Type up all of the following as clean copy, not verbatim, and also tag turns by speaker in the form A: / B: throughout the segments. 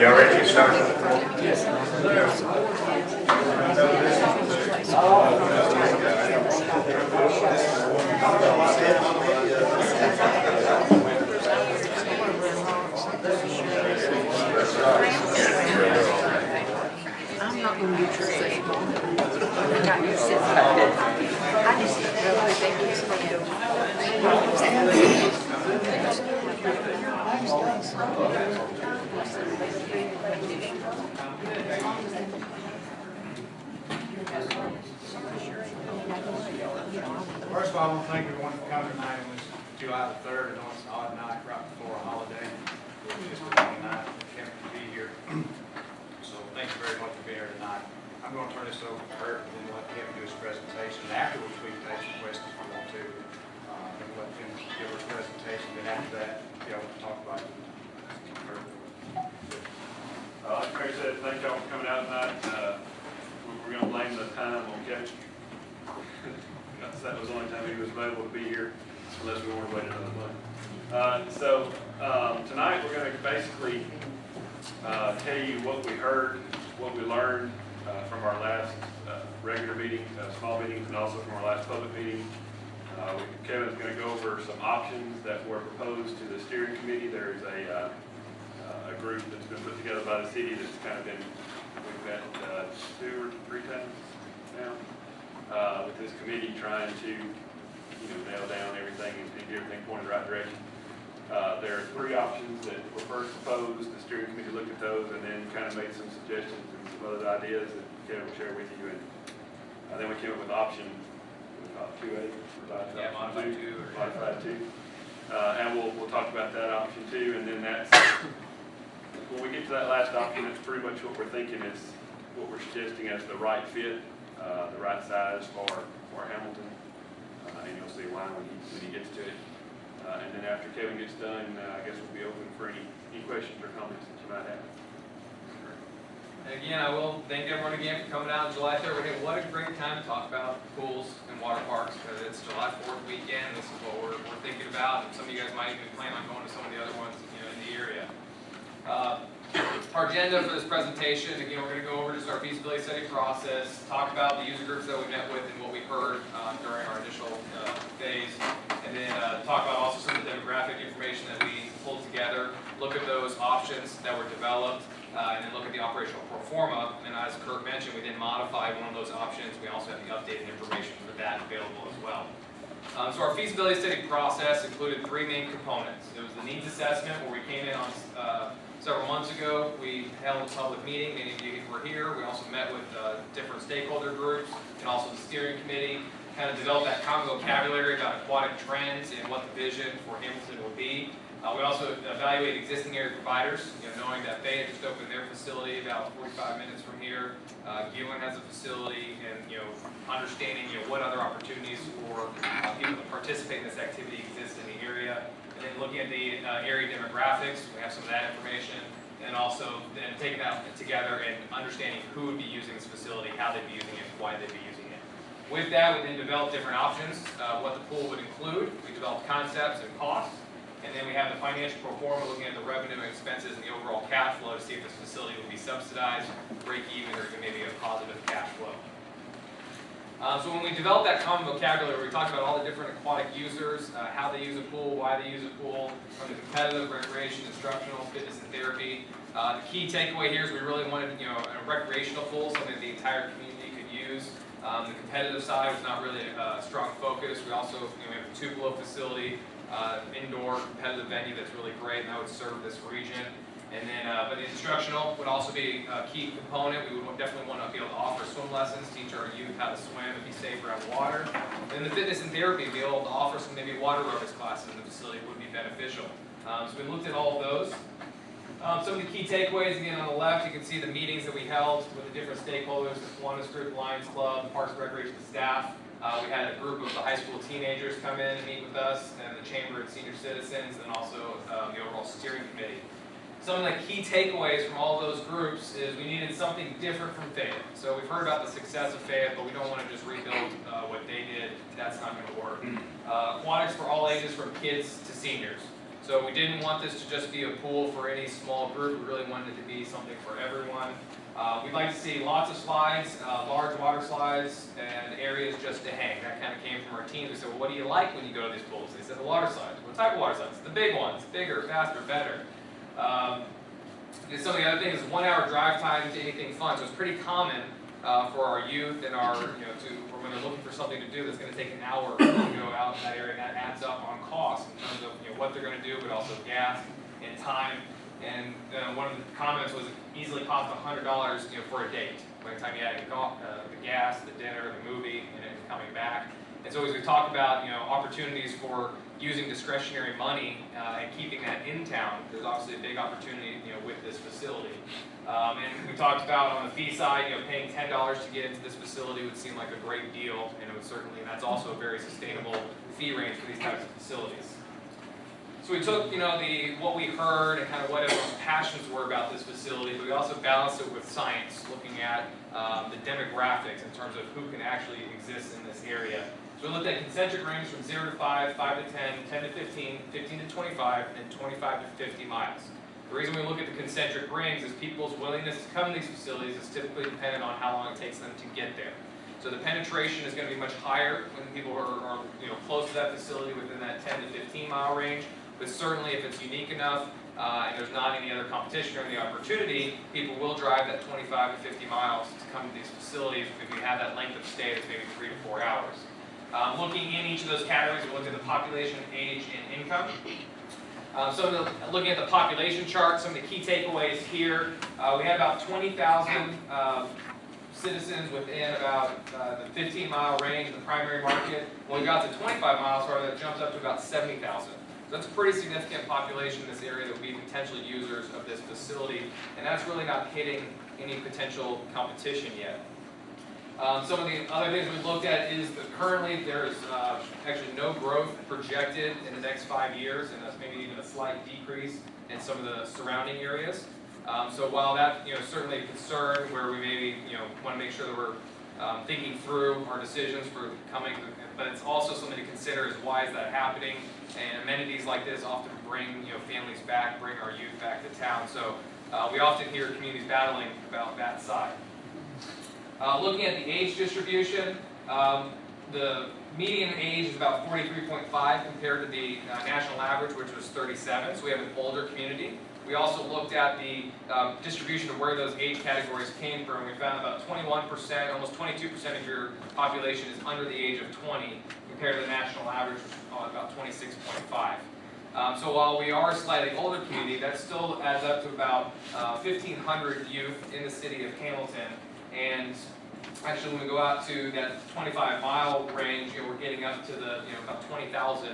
A: Y'all ready to get started?
B: I'm not going to get your second. I got your second. I just really think it's going to
C: First of all, I want to thank everyone for coming tonight. It was July the 3rd. I know it's an odd night right before a holiday. It's just a long night. Kevin to be here. So thank you very much for being here tonight. I'm going to turn this over to Kurt and then let Kevin do his presentation. Afterwards, we can take some questions if we want to. And let him give her presentation. Then after that, be able to talk about it. Kurt.
D: Like Craig said, thank y'all for coming out tonight. We're going to blame the time on Kevin. That was the only time he was available to be here, unless we wanted to wait another month. Tonight we're going to basically tell you what we heard, what we learned from our last regular meeting, small meetings, and also from our last public meeting. Kevin's going to go over some options that were proposed to the steering committee. There is a group that's been put together by the city that's kind of been, we've met 2 or 3 times now. With this committee trying to, nail down everything and get everything pointed in the right direction. There are 3 options that were first proposed. The steering committee looked at those and then kind of made some suggestions and some other ideas that Kevin will share with you. And then we came up with option 2A,
C: Modified 2.
D: Modified 2. And we'll talk about that option 2. And then that's, when we get to that last option, that's pretty much what we're thinking is what we're suggesting as the right fit. The right size for Hamilton, and you'll see why when he gets to it. And then after Kevin gets done, I guess we'll be open for any questions or comments that you might have.
E: And again, I will thank everyone again for coming out on July 3rd. What a great time to talk about pools and water parks, because it's July 4th weekend. This is what we're thinking about, and some of you guys might even plan on going to some of the other ones in the area. Our agenda for this presentation, again, we're going to go over just our feasibility study process, talk about the user groups that we met with and what we heard during our initial phase, and then talk about also some of the demographic information that we pulled together, look at those options that were developed, and then look at the operational pro forma. And as Kurt mentioned, we then modified one of those options. We also have the updated information for that available as well. So our feasibility study process included 3 main components. It was the needs assessment, where we came in on several months ago. We held a public meeting. Many of you were here. We also met with different stakeholder groups and also the steering committee, kind of developed that common vocabulary about aquatic trends and what the vision for Hamilton will be. We also evaluate existing area providers, knowing that Fayette just opened their facility about 45 minutes from here. Gillen has a facility, and understanding what other opportunities for people to participate in this activity exist in the area. And then looking at the area demographics, we have some of that information. And also then taking that together and understanding who would be using this facility, how they'd be using it, why they'd be using it. With that, we then develop different options, what the pool would include. We develop concepts and costs. And then we have the financial pro forma, looking at the revenue and expenses and the overall cash flow to see if this facility will be subsidized, break even, or even maybe a positive cash flow. So when we developed that common vocabulary, we talked about all the different aquatic users, how they use a pool, why they use a pool, from the competitive, recreation, instructional, fitness, and therapy. The key takeaway here is we really wanted, a recreational pool, something that the entire community could use. The competitive side was not really a strong focus. We also, we have a Tupelo facility, indoor competitive venue that's really great, and that would serve this region. And then, but the instructional would also be a key component. We would definitely want to be able to offer swim lessons, teach our youth how to swim and be safe around water. And the fitness and therapy, be able to offer some maybe water aerobics classes in the facility would be beneficial. So we looked at all of those. Some of the key takeaways, again, on the left, you can see the meetings that we held with the different stakeholders, the Kiwanis Group, Lions Club, Parks and Recreation staff. We had a group of the high school teenagers come in and meet with us, and the Chamber of Senior Citizens, and also the overall steering committee. Some of the key takeaways from all those groups is we needed something different from Fayette. So we've heard about the success of Fayette, but we don't want to just rebuild what they did. That's not going to work. Aquatics for all ages, from kids to seniors. So we didn't want this to just be a pool for any small group. We really wanted it to be something for everyone. We'd like to see lots of slides, large water slides, and areas just to hang. That kind of came from our teams. We said, well, what do you like when you go to these pools? They said the water slides. What type of water slides? The big ones, bigger, faster, better. And some of the other things is 1 hour drive time to anything fun. So it's pretty common for our youth and our, or when they're looking for something to do that's going to take an hour to go out in that area. And that adds up on cost in terms of what they're going to do, but also gas and time. And one of the comments was it easily cost $100 for a date. By the time you add the gas, the dinner, the movie, and then coming back. And so as we talk about opportunities for using discretionary money and keeping that in town, there's obviously a big opportunity with this facility. And we talked about on the fee side, paying $10 to get into this facility would seem like a great deal, and it would certainly, and that's also a very sustainable fee range for these types of facilities. So we took, what we heard and kind of what everyone's passions were about this facility, but we also balanced it with science, looking at the demographics in terms of who can actually exist in this area. So we looked at concentric rings from 0 to 5, 5 to 10, 10 to 15, 15 to 25, and 25 to 50 miles. The reason we look at the concentric rings is people's willingness to come to these facilities is typically dependent on how long it takes them to get there. So the penetration is going to be much higher when people are close to that facility within that 10 to 15 mile range. But certainly if it's unique enough and there's not any other competition or any opportunity, people will drive that 25 to 50 miles to come to these facilities if you have that length of stay that's maybe 3 to 4 hours. Looking in each of those categories, we looked at the population, age, and income. Looking at the population chart, some of the key takeaways here, we had about 20,000 citizens within about the 15-mile range in the primary market. When we got to 25 miles, that jumps up to about 70,000. So that's a pretty significant population in this area that would be potential users of this facility, and that's really not hitting any potential competition yet. Some of the other things we've looked at is that currently there's actually no growth projected in the next 5 years, and that's maybe even a slight decrease in some of the surrounding areas. So while that certainly a concern where we maybe want to make sure that we're thinking through our decisions for coming, but it's also something to consider is why is that happening, and amenities like this often bring families back, bring our youth back to town. So we often hear communities battling about that side. Looking at the age distribution, the median age is about 43.5 compared to the national average, which was 37, so we have an older community. We also looked at the distribution of where those age categories came from. We found about 21%, almost 22% of your population is under the age of 20, compared to the national average, which is about 26.5. So while we are a slightly older community, that still adds up to about 1,500 youth in the city of Hamilton. And actually, when we go out to that 25-mile range, we're getting up to the about 20,000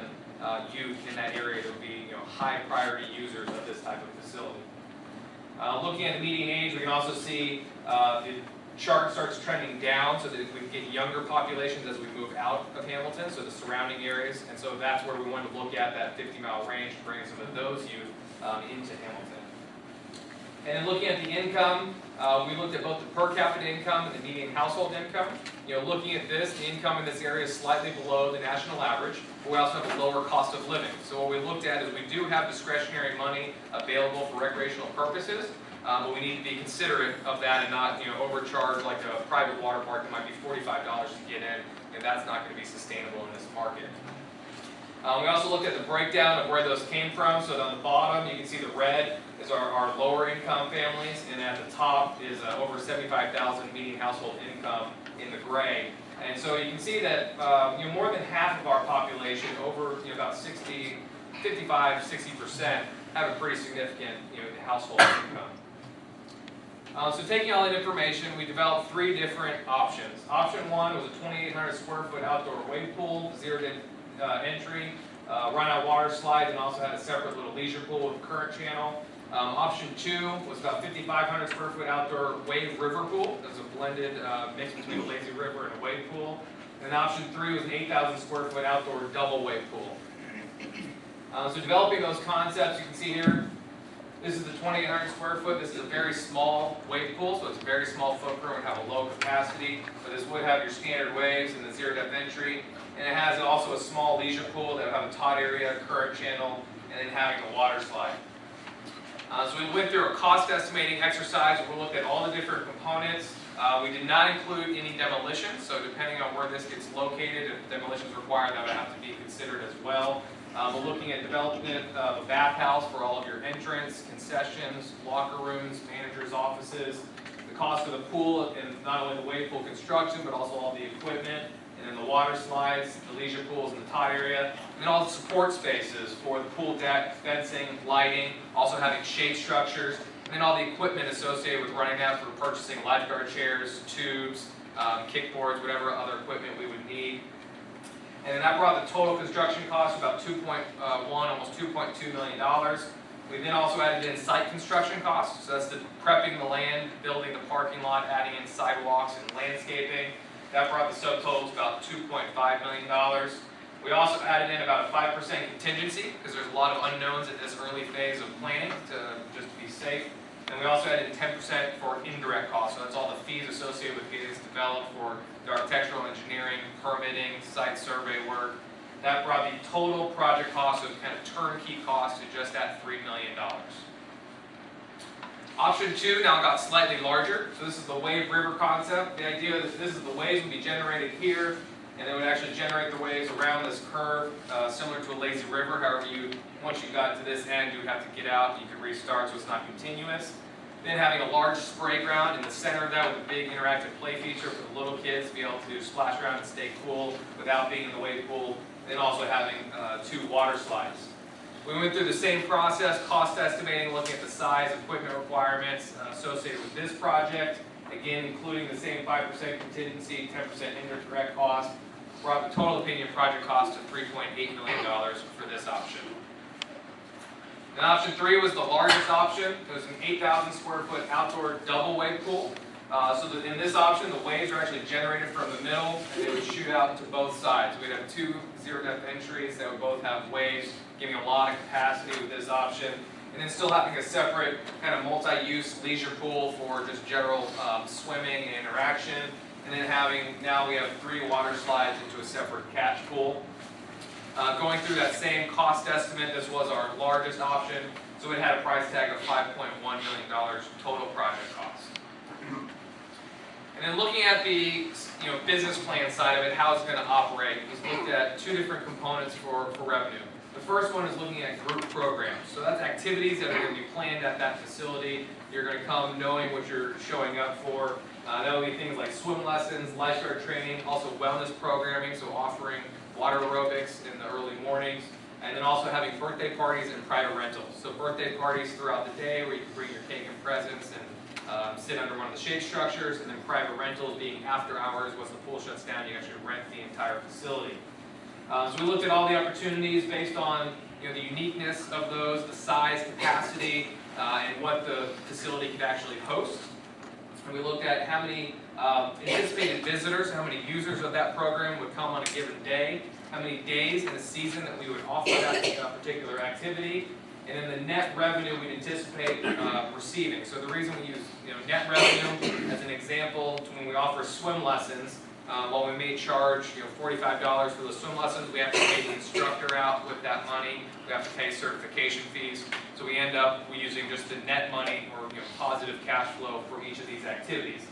E: youth in that area that would be high priority users of this type of facility. Looking at the median age, we can also see the chart starts trending down so that we can get younger populations as we move out of Hamilton, so the surrounding areas, and so that's where we wanted to look at that 50-mile range, bringing some of those youth into Hamilton. And then looking at the income, we looked at both the per capita income and the median household income. Looking at this, the income in this area is slightly below the national average, but we also have a lower cost of living. So what we looked at is we do have discretionary money available for recreational purposes, but we need to be considerate of that and not overcharge like a private water park that might be $45 to get in, and that's not going to be sustainable in this market. We also looked at the breakdown of where those came from. So on the bottom, you can see the red is our lower income families, and at the top is over 75,000 median household income in the gray. And so you can see that more than half of our population, over about 55–60%, have a pretty significant household income. So taking all that information, we developed 3 different options. Option 1 was a 2,800 square foot outdoor wave pool, zeroed in entry, run-out water slides, and also had a separate little leisure pool with current channel. Option 2 was about 5,500 square foot outdoor wave river pool. It was a blended mix between a lazy river and a wave pool. And option 3 was an 8,000 square foot outdoor double wave pool. So developing those concepts, you can see here, this is the 2,800 square foot. This is a very small wave pool, so it's a very small footprint, would have a low capacity, but this would have your standard waves and the zero depth entry. And it has also a small leisure pool that would have a tot area, current channel, and then having a water slide. So we went through a cost estimating exercise where we looked at all the different components. We did not include any demolition, so depending on where this gets located, if demolition is required, that would have to be considered as well. We're looking at development of a bathhouse for all of your entrance, concessions, locker rooms, managers' offices, the cost of the pool, and not only the wave pool construction, but also all the equipment, and then the water slides, the leisure pools in the tot area, and then all the support spaces for the pool deck, fencing, lighting, also having shade structures, and then all the equipment associated with running that for purchasing lifeguard chairs, tubes, kickboards, whatever other equipment we would need. And then that brought the total construction cost to about almost $2.2 million. We then also added in site construction costs, so that's the prepping the land, building the parking lot, adding in sidewalks and landscaping. That brought the subtotal to about $2.5 million. We also added in about a 5% contingency, because there's a lot of unknowns at this early phase of planning, to just be safe. And we also added 10% for indirect costs, so that's all the fees associated with getting this developed for the architectural engineering, permitting, site survey work. That brought the total project cost of kind of turnkey cost to just at $3 million. Option 2 now got slightly larger. So this is the wave river concept. The idea is this is the waves would be generated here, and they would actually generate the waves around this curve, similar to a lazy river. However, once you got to this end, you would have to get out. You could restart, so it's not continuous. Then having a large spray ground in the center of that with a big interactive play feature for the little kids to be able to splash around and stay cool without being in the wave pool. Then also having 2 water slides. We went through the same process, cost estimating, looking at the size, equipment requirements associated with this project. Again, including the same 5% contingency, 10% indirect cost. Brought the total opinion project cost to $3.8 million for this option. And option 3 was the largest option. It was an 8,000 square foot outdoor double wave pool. So that in this option, the waves are actually generated from the middle, and they would shoot out to both sides. We'd have 2 zero depth entries that would both have waves, giving a lot of capacity with this option. And then still having a separate kind of multi-use leisure pool for just general swimming and interaction. And then now we have 3 water slides into a separate catch pool. Going through that same cost estimate, this was our largest option. So it had a price tag of $5.1 million total project cost. And then looking at the business plan side of it, how it's going to operate, we looked at 2 different components for revenue. The first one is looking at group programs. So that's activities that are going to be planned at that facility. You're going to come knowing what you're showing up for. That will be things like swim lessons, lifeguard training, also wellness programming, so offering water aerobics in the early mornings, and then also having birthday parties and private rentals. So birthday parties throughout the day where you can bring your cake and presents and sit under one of the shade structures, and then private rentals being after hours. Once the pool shuts down, you actually rent the entire facility. So we looked at all the opportunities based on the uniqueness of those, the size, capacity, and what the facility could actually host. And we looked at how many anticipated visitors, how many users of that program would come on a given day, how many days in a season that we would offer that particular activity, and then the net revenue we'd anticipate receiving. So the reason we use net revenue as an example, when we offer swim lessons, while we may charge $45 for those swim lessons, we have to pay the instructor out with that money. We have to pay certification fees. So we end up using just the net money or positive cash flow for each of these activities.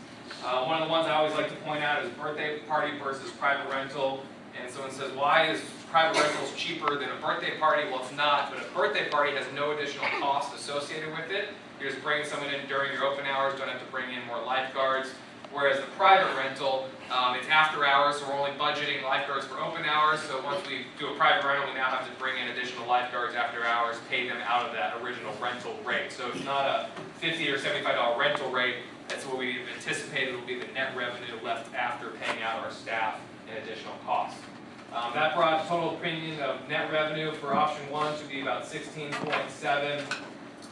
E: One of the ones I always like to point out is birthday party versus private rental. And someone says, why is private rentals cheaper than a birthday party? Well, it's not, but a birthday party has no additional cost associated with it. You're just bringing someone in during your open hours, don't have to bring in more lifeguards. Whereas the private rental, it's after hours, so we're only budgeting lifeguards for open hours. So once we do a private rental, we now have to bring in additional lifeguards after hours, pay them out of that original rental rate. So it's not a $50 or $75 rental rate. That's what we anticipated will be the net revenue left after paying out our staff and additional costs. That brought a total opinion of net revenue for option 1 to be about 16.7.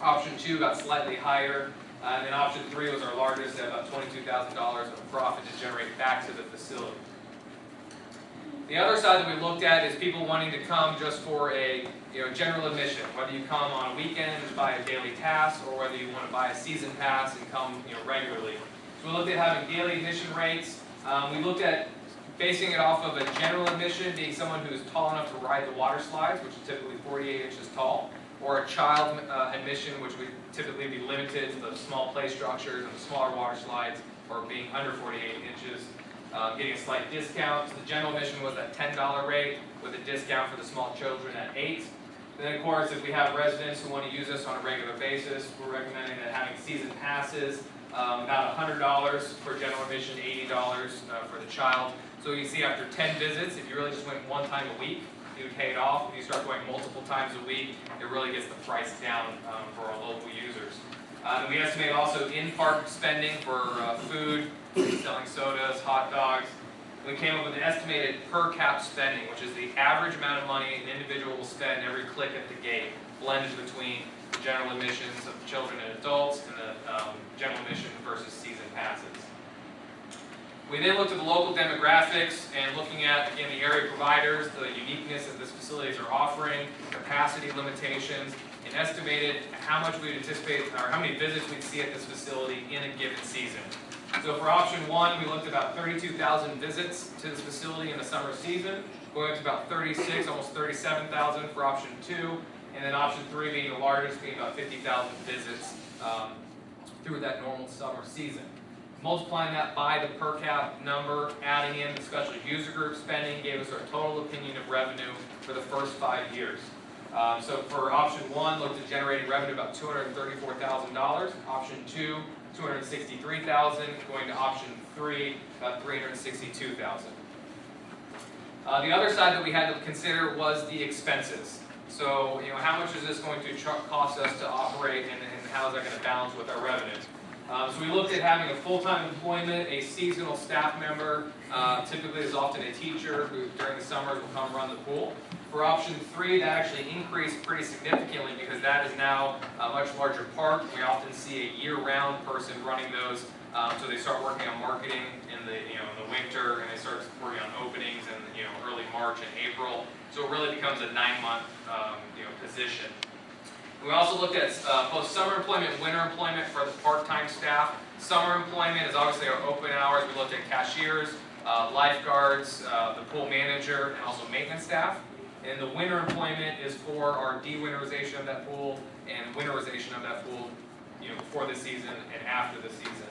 E: Option 2 got slightly higher. And then option 3 was our largest at about $22,000 of profit to generate back to the facility. The other side that we looked at is people wanting to come just for a general admission, whether you come on a weekend and buy a daily pass, or whether you want to buy a season pass and come regularly. So we looked at having daily admission rates. We looked at basing it off of a general admission being someone who's tall enough to ride the water slides, which is typically 48 inches tall, or a child admission, which would typically be limited to the small play structures and the smaller water slides, or being under 48 inches, getting a slight discount. So the general admission was that $10 rate with a discount for the small children at $8. And then of course, if we have residents who want to use us on a regular basis, we're recommending that having season passes, about $100 for general admission, $80 for the child. So you see after 10 visits, if you really just went one time a week, you would pay it off. If you start going multiple times a week, it really gets the price down for our local users. We estimate also in-park spending for food, selling sodas, hot dogs. We came up with an estimated per cap spending, which is the average amount of money an individual will spend every click at the gate, blended between the general admissions of children and adults and the general admission versus season passes. We then looked at the local demographics and looking at, again, the area providers, the uniqueness that these facilities are offering, capacity limitations, and estimated how much we'd anticipate, or how many visits we'd see at this facility in a given season. So for option 1, we looked at about 32,000 visits to this facility in the summer season, going up to about 36, almost 37,000 for option 2, and then option 3 being the largest, being about 50,000 visits through that normal summer season. Multiplying that by the per cap number, adding in the special user group spending, gave us our total opinion of revenue for the first 5 years. So for option 1, looked at generating revenue about $234,000. Option 2, $263,000. Going to option 3, about $362,000. The other side that we had to consider was the expenses. So, how much is this going to cost us to operate, and how is that going to balance with our revenue? So we looked at having a full-time employment, a seasonal staff member, typically is often a teacher who during the summers will come run the pool. For option 3, that actually increased pretty significantly because that is now a much larger park. We often see a year-round person running those, so they start working on marketing in the in the winter, and they start working on openings in early March and April. So it really becomes a 9-month position. We also looked at both summer employment and winter employment for the part-time staff. Summer employment is obviously our open hours. We looked at cashiers, lifeguards, the pool manager, and also maintenance staff. And the winter employment is for our de-winterization of that pool and winterization of that pool before the season and after the season.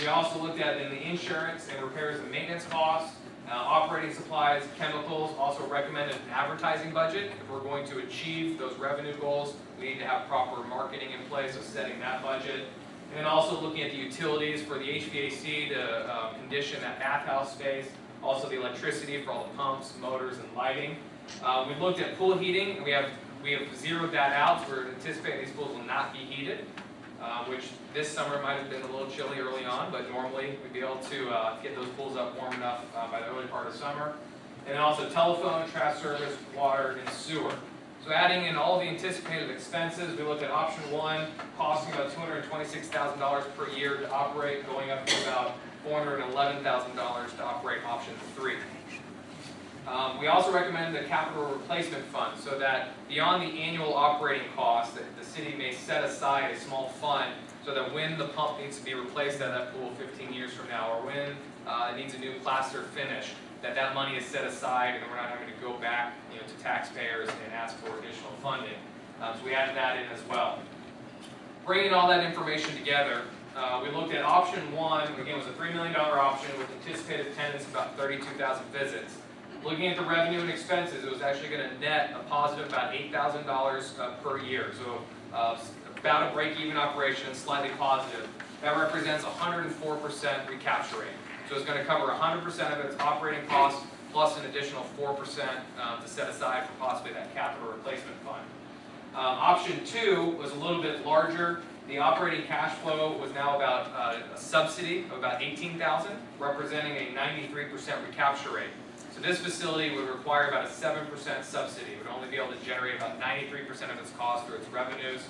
E: We also looked at in the insurance and repairs and maintenance costs, operating supplies, chemicals, also recommended an advertising budget. If we're going to achieve those revenue goals, we need to have proper marketing in place, so setting that budget. And then also looking at the utilities for the HVAC to condition that bathhouse space, also the electricity for all the pumps, motors, and lighting. We looked at pool heating, and we have zeroed that out, so we're anticipating these pools will not be heated. Which this summer might have been a little chilly early on, but normally we'd be able to get those pools up warm enough by the early part of summer. and also telephone, trash service, water, and sewer. So adding in all the anticipated expenses, we looked at option 1, costing about $226,000 per year to operate, going up to about $411,000 to operate option 3. We also recommend the capital replacement fund, so that beyond the annual operating costs, that the city may set aside a small fund so that when the pump needs to be replaced at that pool 15 years from now, or when it needs a new plaster finish, that money is set aside and we're not having to go back to taxpayers and ask for additional funding. So we added that in as well. Bringing all that information together, we looked at option 1, again, was a $3 million option with anticipated attendance of about 32,000 visits. Looking at the revenue and expenses, it was actually going to net a positive about $8,000 per year. So about a break-even operation, slightly positive. That represents 104% recapture rate. So it's going to cover 100% of its operating costs plus an additional 4% to set aside for possibly that capital replacement fund. Option 2 was a little bit larger. The operating cash flow was now about a subsidy of about $18,000, representing a 93% recapture rate. So this facility would require about a 7% subsidy. It would only be able to generate about 93% of its cost through its revenues.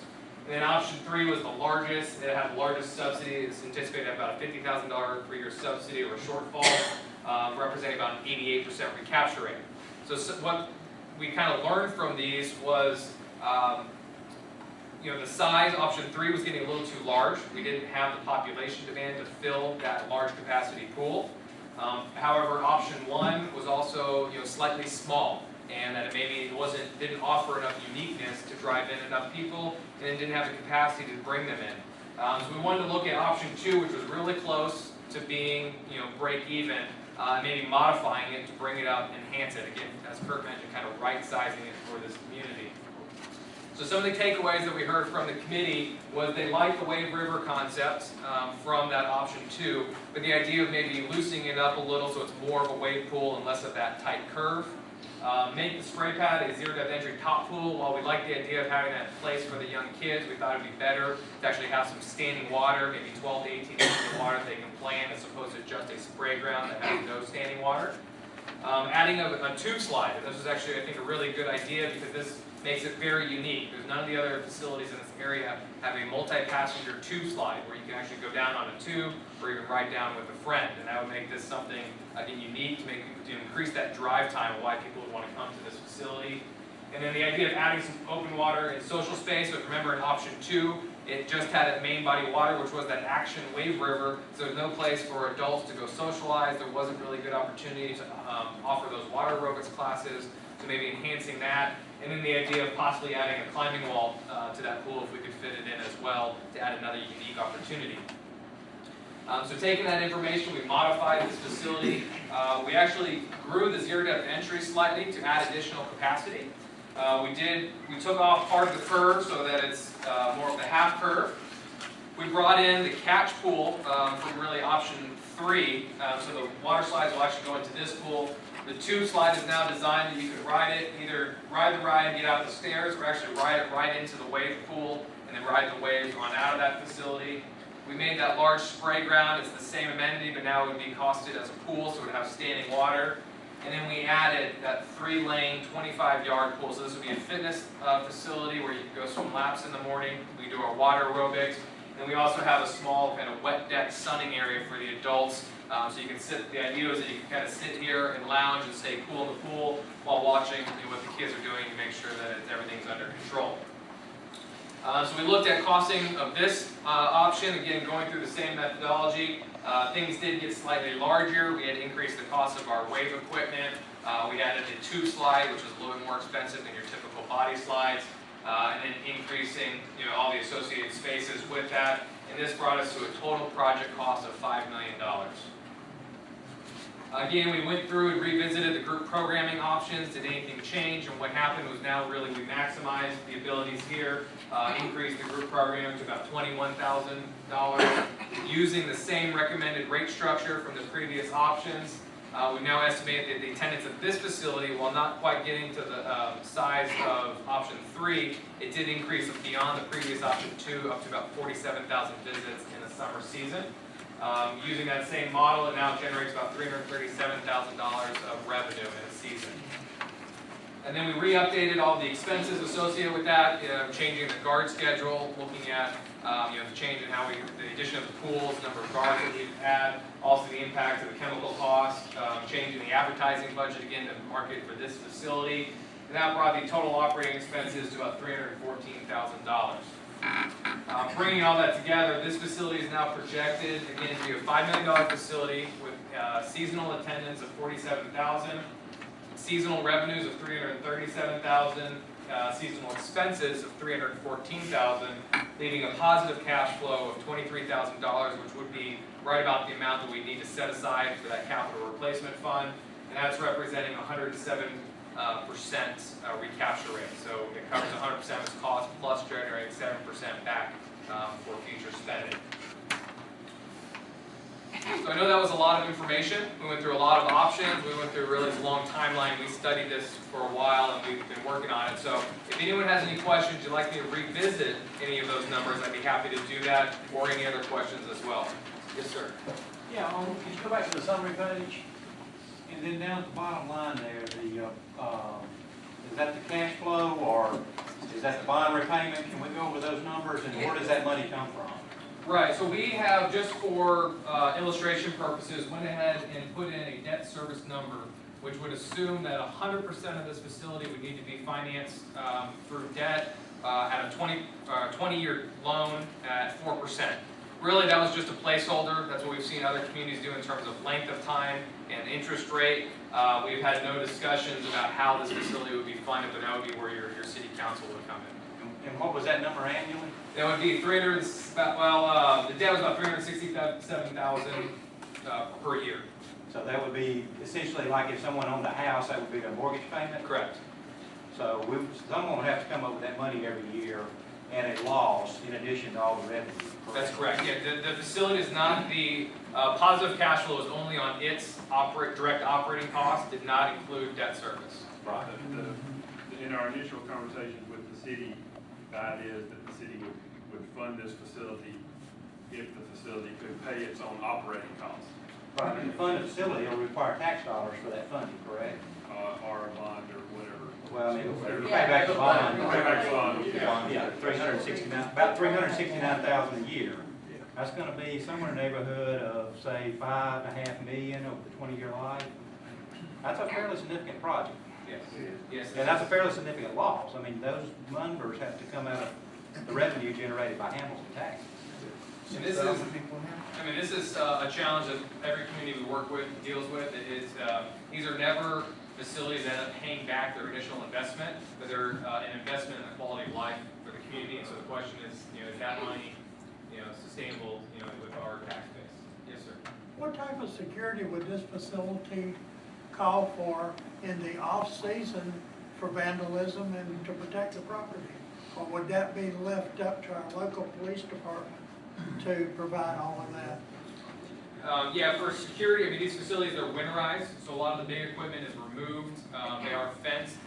E: And then option 3 was the largest. It had the largest subsidy. It's anticipated at about a $50,000 per year subsidy or a shortfall, representing about an 88% recapture rate. So what we kind of learned from these was, the size, option 3 was getting a little too large. We didn't have the population demand to fill that large capacity pool. However, option 1 was also slightly small, and that maybe didn't offer enough uniqueness to drive in enough people, and it didn't have the capacity to bring them in. So we wanted to look at option 2, which was really close to being break even, maybe modifying it to bring it up, enhance it. Again, as Kurt mentioned, kind of right-sizing it for this community. So some of the takeaways that we heard from the committee was they liked the Wave River concept from that option 2, but the idea of maybe loosening it up a little so it's more of a wave pool and less of that tight curve. Make the spray pad a zero-depth entry top pool. While we like the idea of having that place for the young kids, we thought it would be better to actually have some standing water, maybe 12 to 18 inches of water that they can play in, as opposed to just a spray ground that has no standing water. Adding a tube slide. This is actually, I think, a really good idea because this makes it very unique. There's none of the other facilities in this area have a multi-passenger tube slide where you can actually go down on a tube or even ride down with a friend. And that would make this something, again, unique to increase that drive time of why people would want to come to this facility. And then the idea of adding some open water and social space. So remember in option 2, it just had a main body water, which was that Action Wave River. So there's no place for adults to go socialize. There wasn't really good opportunity to offer those water aerobics classes. So maybe enhancing that. And then the idea of possibly adding a climbing wall to that pool if we could fit it in as well to add another unique opportunity. So taking that information, we modified this facility. We actually grew the zero-depth entry slightly to add additional capacity. We took off part of the curve so that it's more of the half curve. We brought in the catch pool from really option 3. So the water slides will actually go into this pool. The tube slide is now designed that you could ride it, either ride the ride and get out the stairs, or actually ride it right into the wave pool and then ride the waves on out of that facility. We made that large spray ground. It's the same amenity, but now it would be costed as a pool, so it would have standing water. And then we added that 3-lane, 25-yard pool. So this would be a fitness facility where you can go swim laps in the morning. We do our water aerobics. And we also have a small kind of wet deck sunning area for the adults. So you can sit, the idea is that you can kind of sit here and lounge and stay cool in the pool while watching what the kids are doing to make sure that everything's under control. So we looked at costing of this option, again going through the same methodology. Things did get slightly larger. We had to increase the cost of our wave equipment. We added a tube slide, which was a little bit more expensive than your typical body slides. And then increasing all the associated spaces with that. And this brought us to a total project cost of $5 million. Again, we went through and revisited the group programming options. Did anything change? And what happened was now really we maximized the abilities here, increased the group program to about $21,000. Using the same recommended rate structure from the previous options, we now estimate that the attendance of this facility, while not quite getting to the size of option 3, it did increase beyond the previous option 2 up to about 47,000 visits in the summer season. Using that same model, it now generates about $337,000 of revenue in a season. And then we re-updated all the expenses associated with that, changing the guard schedule, looking at the change in how the addition of the pools, number of guards that we've had, also the impact of the chemical cost, changing the advertising budget again to market for this facility. And that brought the total operating expenses to about $314,000. Bringing all that together, this facility is now projected again to be a $5 million facility with seasonal attendance of 47,000. Seasonal revenues of $337,000, seasonal expenses of $314,000, leaving a positive cash flow of $23,000, which would be right about the amount that we need to set aside for that capital replacement fund, and that's representing 107% recapture rate. So it covers 100% of its cost plus generating 7% back for future spending. So I know that was a lot of information. We went through a lot of options. We went through a really long timeline. We studied this for a while and we've been working on it. So if anyone has any questions, you'd like me to revisit any of those numbers, I'd be happy to do that, or any other questions as well. Yes, sir.
F: Yeah, can you go back to the summary page? And then down at the bottom line there, is that the cash flow or is that the bond repayment? Can we go over those numbers and where does that money come from?
E: Right, so we have, just for illustration purposes, went ahead and put in a debt service number, which would assume that 100% of this facility would need to be financed through debt at a 20-year loan at 4%. Really, that was just a placeholder. That's what we've seen other communities do in terms of length of time and interest rate. We've had no discussions about how this facility would be funded, but that would be where your city council would come in.
F: And what was that number annually?
E: That would be the debt was about $367,000 per year.
F: So that would be essentially like if someone owned a house, that would be their mortgage payment?
E: Correct.
F: So someone would have to come up with that money every year and a loss in addition to all the revenue.
E: That's correct. Yeah, the facility is not the positive cash flow is only on its direct operating costs, did not include debt service.
F: Right.
D: In our initial conversations with the city, the idea is that the city would fund this facility if the facility could pay its own operating costs.
F: Right, and to fund the facility, it'll require tax dollars for that funding, correct?
D: Or a bond or whatever.
F: Well, it'll pay back the bond.
D: Pay back the bond.
F: Yeah, about $369,000 a year. That's going to be somewhere in the neighborhood of, say, $5.5 million over the 20-year life. That's a fairly significant project.
E: Yes. Yes.
F: And that's a fairly significant loss. I mean, those numbers have to come out of the revenue generated by Hamilton taxes.
E: And this is a challenge that every community we work with deals with. These are never facilities that end up paying back their initial investment, but they're an investment in the quality of life for the community. And so the question is, is that money, sustainable, with our tax base? Yes, sir.
G: What type of security would this facility call for in the off-season for vandalism and to protect the property? Or would that be left up to our local police department to provide all of that?
E: Yeah, for security, these facilities are winterized, so a lot of the big equipment is removed. They are fenced.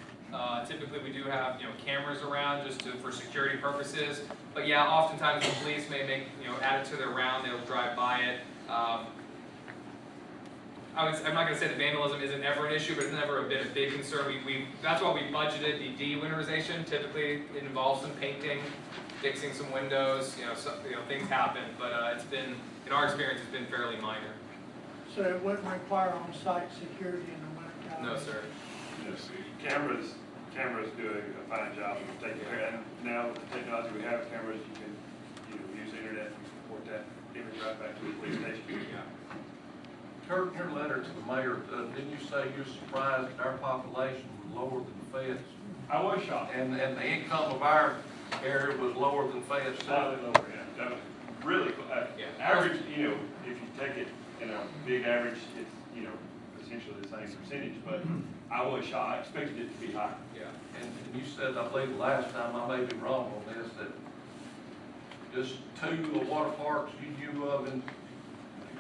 E: Typically, we do have cameras around just for security purposes. But yeah, oftentimes the police may make add it to their round. They'll drive by it. I'm not going to say that vandalism isn't ever an issue, but it's never been a big concern. That's why we budgeted the de-winterization. Typically, it involves some painting, fixing some windows. Things happen, but it's been, in our experience, it's been fairly minor.
G: So it wouldn't require on-site security in the wintertime?
E: No, sir.
D: Yes, cameras do a fine job of taking care of it. And now with the technology we have, cameras, you can use the internet and report that image right back to the police station.
E: Yeah.
H: Your letter to the mayor, didn't you say you're surprised that our population was lower than the feds?
D: I was shocked.
H: And the income of our area was lower than feds too?
D: Slightly lower, yeah. That was really, average, if you take it in a big average, it's, essentially the same percentage, but I was shocked. I expected it to be higher.
E: Yeah.
H: And you said, I believe the last time, I may be wrong on this, that just 2 of the water parks you knew of in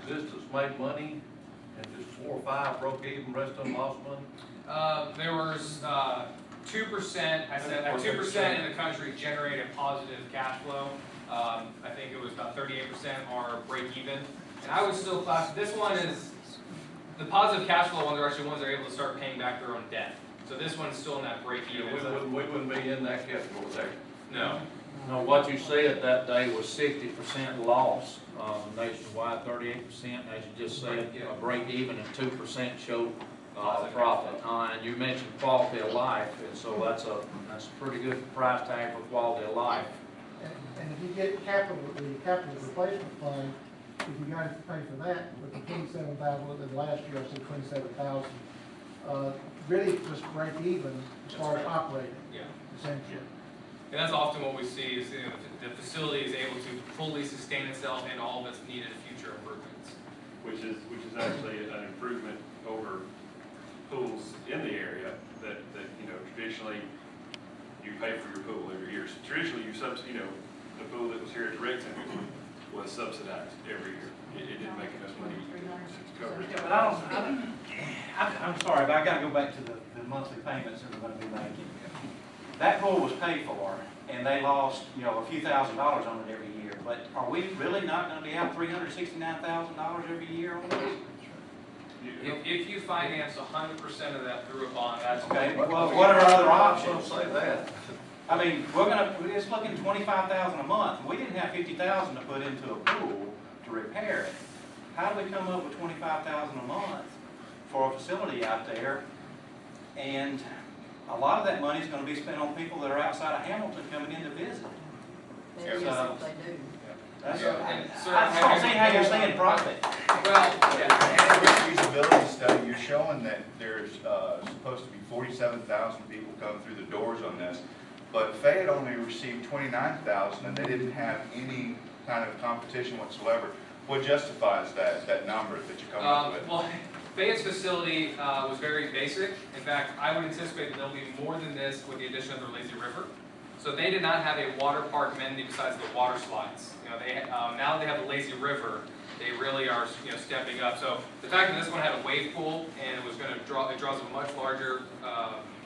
H: existence made money, and just 4 or 5 broke even, rest of them lost money?
E: There was 2%, I said, 2% in the country generated positive cash flow. I think it was about 38% are break even. And I would still class, this one is, the positive cash flow ones are actually ones that are able to start paying back their own debt. So this one's still in that break
H: Yeah,
E: even.
H: we wouldn't be in that category there.
E: No.
I: No, what you said that day was 60% loss nationwide, 38%, as you just said, a break even, and 2% showed profit. And you mentioned quality of life, and so that's a pretty good price tag for quality of life.
J: And if you get capital, the capital replacement fund, if you guys pay for that, with the 27,000, and last year I said 27,000, really just break even as far as operating,
E: Yeah.
J: essentially.
E: And that's often what we see is, the facility is able to fully sustain itself and all of its needed future improvements.
D: Which is actually an improvement over pools in the area that traditionally you pay for your pool every year. So traditionally, the pool that was here at the rec center was subsidized every year. It didn't make enough money to cover it.
F: Yeah, but I'm sorry, but I gotta go back to the monthly payments that we're gonna be making. That pool was paid for, and they lost, a few $1,000s on it every year, but are we really not gonna be out $369,000 every year on this?
E: If you finance 100% of that through a bond, that's
F: Okay, well, what are our other options?
H: Say that.
F: I mean, we're just looking $25,000 a month. We didn't have $50,000 to put into a pool to repair it. How do we come up with $25,000 a month for a facility out there? And a lot of that money is going to be spent on people that are outside of Hamilton coming in to visit.
B: Maybe that's what they do.
F: That's,
E: And, sir,
F: I just don't see how you're saying profit.
E: Well, yeah.
A: And with feasibility study, you're showing that there's supposed to be 47,000 people come through the doors on this, but Fayette only received 29,000, and they didn't have any kind of competition whatsoever. What justifies that number that you come up with?
E: Well, Fayette's facility was very basic. In fact, I would anticipate that there'll be more than this with the addition of the lazy river. So they did not have a water park amenity besides the water slides. Now that they have the lazy river, they really are stepping up. So the fact that this one had a wave pool and it draws a much larger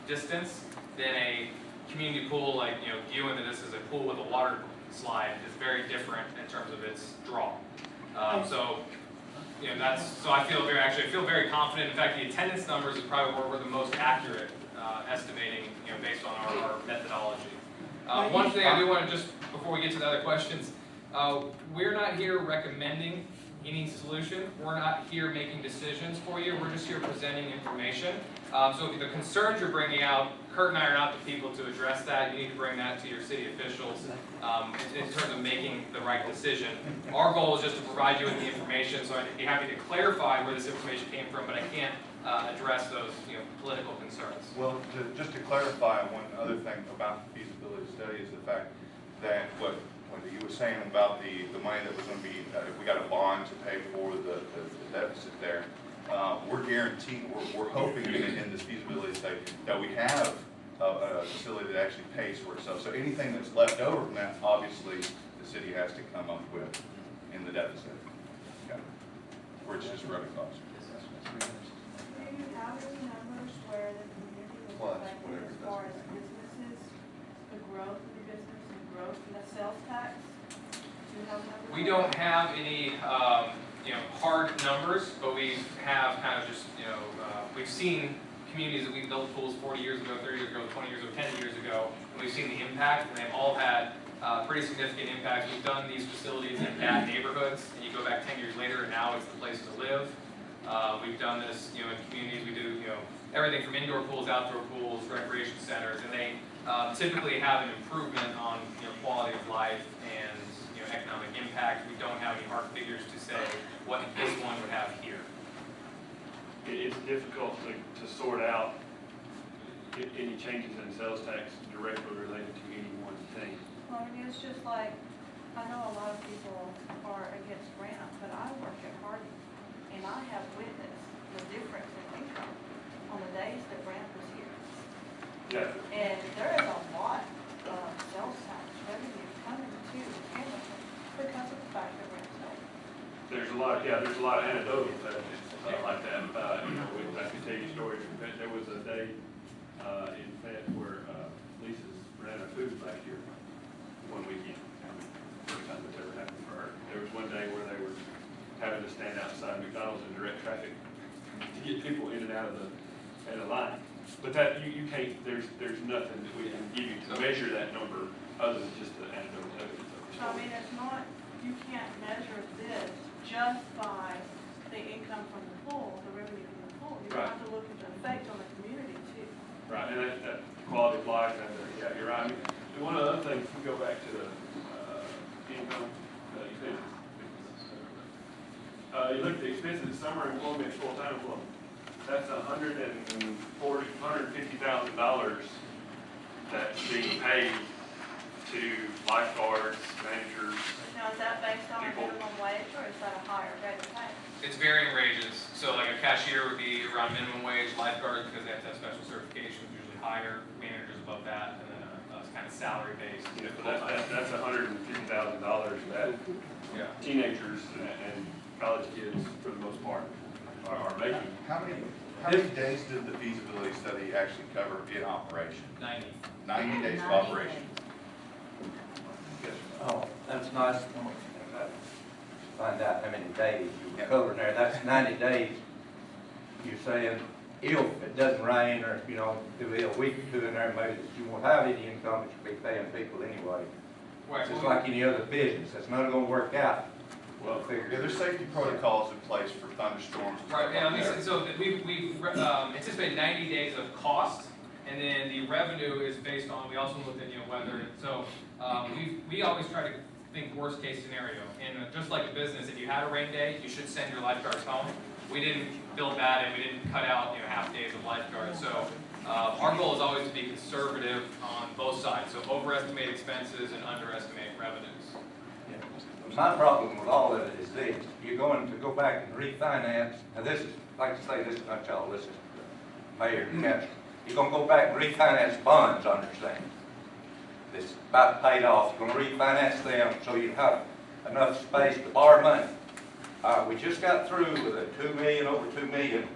E: distance than a community pool like viewing that this is a pool with a water slide is very different in terms of its draw. So I feel very confident. In fact, the attendance numbers is probably where we're the most accurate estimating based on our methodology. One thing I do want to just before we get to the other questions, we're not here recommending any solution. We're not here making decisions for you. We're just here presenting information. So if the concerns you're bringing out, Kurt and I are not the people to address that. You need to bring that to your city officials in terms of making the right decision. Our goal is just to provide you with the information, so I'd be happy to clarify where this information came from, but I can't address those political concerns.
A: Well, just to clarify, one other thing about the feasibility study is the fact that what you were saying about the money that was going to be, if we got a bond to pay for the deficit there, we're guaranteeing, we're hoping in this feasibility study that we have a facility that actually pays for itself. So anything that's left over from that, obviously, the city has to come up with in the deficit. Okay. Where it's just running costs.
K: Do you have any numbers where the community was affected as far as businesses, the growth of the business and growth in the sales tax? Do you have numbers?
E: We don't have any hard numbers, but we have kind of just we've seen communities that we built pools 40 years ago, 30 years ago, 20 years ago, 10 years ago, and we've seen the impact, and they've all had pretty significant impacts. We've done these facilities in bad neighborhoods, and you go back 10 years later, and now it's the place to live. We've done this, in communities. We do, everything from indoor pools, outdoor pools, recreation centers, and they typically have an improvement on, quality of life and, economic impact. We don't have any hard figures to say what this one would have here.
D: It's difficult to sort out any changes in sales tax directly related to any one thing.
K: Well, it's just like, I know a lot of people are against grant, but I work at Harding, and I have witnessed the difference in income on the days that Grant was here.
D: Yeah.
K: And there is a lot of sales tax revenue coming to Hamilton because of the fact that Grant's there.
D: There's a lot of anecdotal evidence like that. I can tell you stories. There was a day in Fayette where Lisa's ran out of food last year, one weekend. First time that's ever happened for her. There was one day where they were having to get people in and out of the line. But that, you can't, there's nothing that we can give you to measure that number other than just the anecdotal evidence of the
K: So I
D: story.
K: mean, it's not, you can't measure this just by the income from the pool, the revenue from the pool. You
D: Right.
K: have to look at the effect on the community too.
D: Right, and that quality of life, and yeah, you're right. I mean, one of the other things, we go back to the income, expenses. You look at the expenses, summer employment, full-time employment. That's $150,000 that's being paid to lifeguards, managers.
K: Now, is that based on a
D: People.
K: minimum wage or is that a higher rate of pay?
E: It's varying ranges, so like a cashier would be around minimum wage, lifeguards, because they have to have special certifications, usually higher, managers above that, and then a kind of salary based.
D: You know, so that's $150,000 that
E: Yeah.
D: teenagers and college kids, for the most part, are making.
A: How many days did the feasibility study actually cover in operation?
E: 90.
A: 90 days of operation.
D: Yes.
L: Oh, that's nice. Find out how many days you cover there. That's 90 days. You're saying if it doesn't rain or, you know, there'll be a week or two in there, maybe that you won't have any income, but you'll be paying people anyway.
E: Right,
L: It's just
E: well,
L: like any other business. It's not gonna work out.
D: Well,
A: Yeah, there's safety protocols in place for thunderstorms. and stuff
E: Right, yeah,
A: like that.
E: so that we've anticipated 90 days of cost, and then the revenue is based on, we also looked at, you know, weather, so, we always try to think worst case scenario, and just like a business, if you had a rain day, you should send your lifeguards home. We didn't build that, and we didn't cut out, you know, half days of lifeguards, so, our goal is always to be conservative on both sides, so overestimate expenses and underestimate revenues.
L: My problem with all of it is this: you're going to go back and refinance. Now, this is, like I say, this is not y'all. This is mayor and council. You're gonna go back and refinance bonds, understand? This about paid off. You're gonna refinance them so you have enough space to borrow money. We just got through with a over 2 million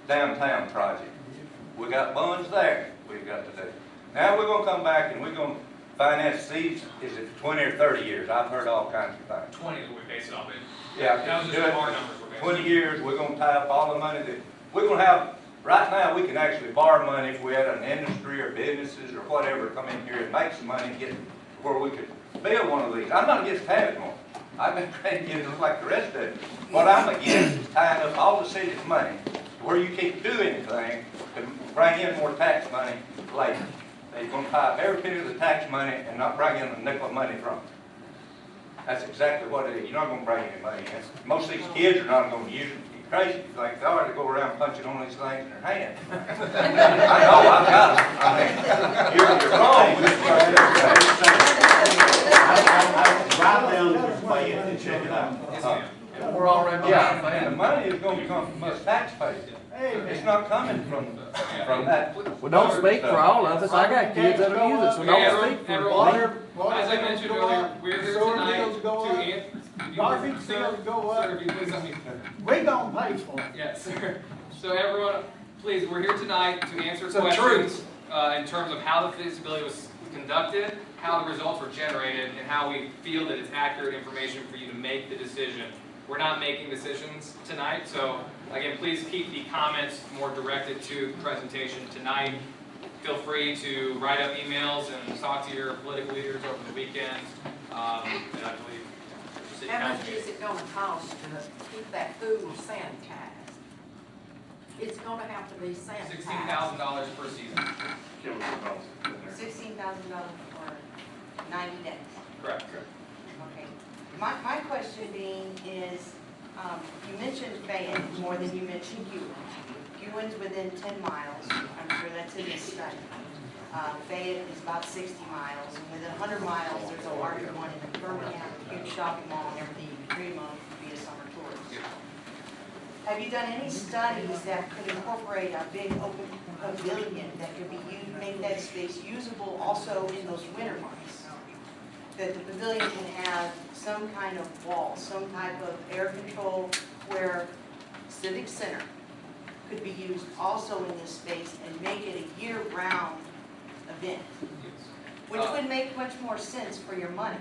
L: downtown project. We got bonds there. We've got to do. Now we're gonna come back and we're gonna finance these. Is it 20 or 30 years? I've heard all kinds of things.
E: 20 is what we base it off,
L: Yeah,
E: that was
L: do
E: just
L: it.
E: our numbers we're basing.
L: 20 years, we're gonna tie up all the money that, we're gonna have, right now, we can actually borrow money if we had an industry or businesses or whatever come in here and make some money and get where we could build one of these. I'm not against having one. I've been trying to get it like the rest of it. What I'm against is tying up all the city's money where you can't do anything to bring in more tax money later. They're gonna tie up every penny of the tax money and not bring in a nickel of money from it. That's exactly what it is. You're not gonna bring any money in. Most of these kids are not gonna use it. You're crazy. Like, they ought to go around punching on these things in their hand. I know, I've got them. I mean, you're wrong with
F: Write down this way and check it out.
E: Yes, ma'am.
F: We're already.
L: Yeah, and the money is gonna come from us taxpayers. It's not coming from that.
M: Well, don't speak for all of us. I got kids that'll use it, so don't speak for
E: Everyone,
M: me.
E: as I mentioned earlier, we're here
G: Sewer
E: tonight
G: bills go
E: to
G: up.
E: answer.
G: Garbage bills go up.
E: Sir, if you please let me.
G: We gonna pay for it.
E: Yes, sir. So everyone, please, we're here tonight to answer
M: the
E: questions in terms of how the feasibility was conducted, how the results were generated, and how we feel that it's accurate information for you to make the decision. We're not making decisions tonight, so again, please keep the comments more directed to the presentation tonight. Feel free to write up emails and talk to your political leaders over the weekend. And I believe the city
B: How much
E: council.
B: is it gonna cost to keep that pool sanitized? It's gonna have to be sanitized.
E: $16,000 per season.
D: Chemical costs in there.
N: $16,000 for 90 days.
E: Correct.
N: Okay. My question being is, you mentioned Fayette more than you mentioned Gewens. Gewens within 10 miles. I'm sure that's in this study. Fayette is about 60 miles. And within 100 miles, there's a larger one in Birmingham, a huge shopping mall and everything you can dream of to be a summer tourist. Have you done any studies that could incorporate a big open pavilion that could be used, make that space usable also in those winter months? That the pavilion can have some kind of wall, some type of air control where Civic Center could be used also in this space and make it a year-round event, which would make much more sense for your money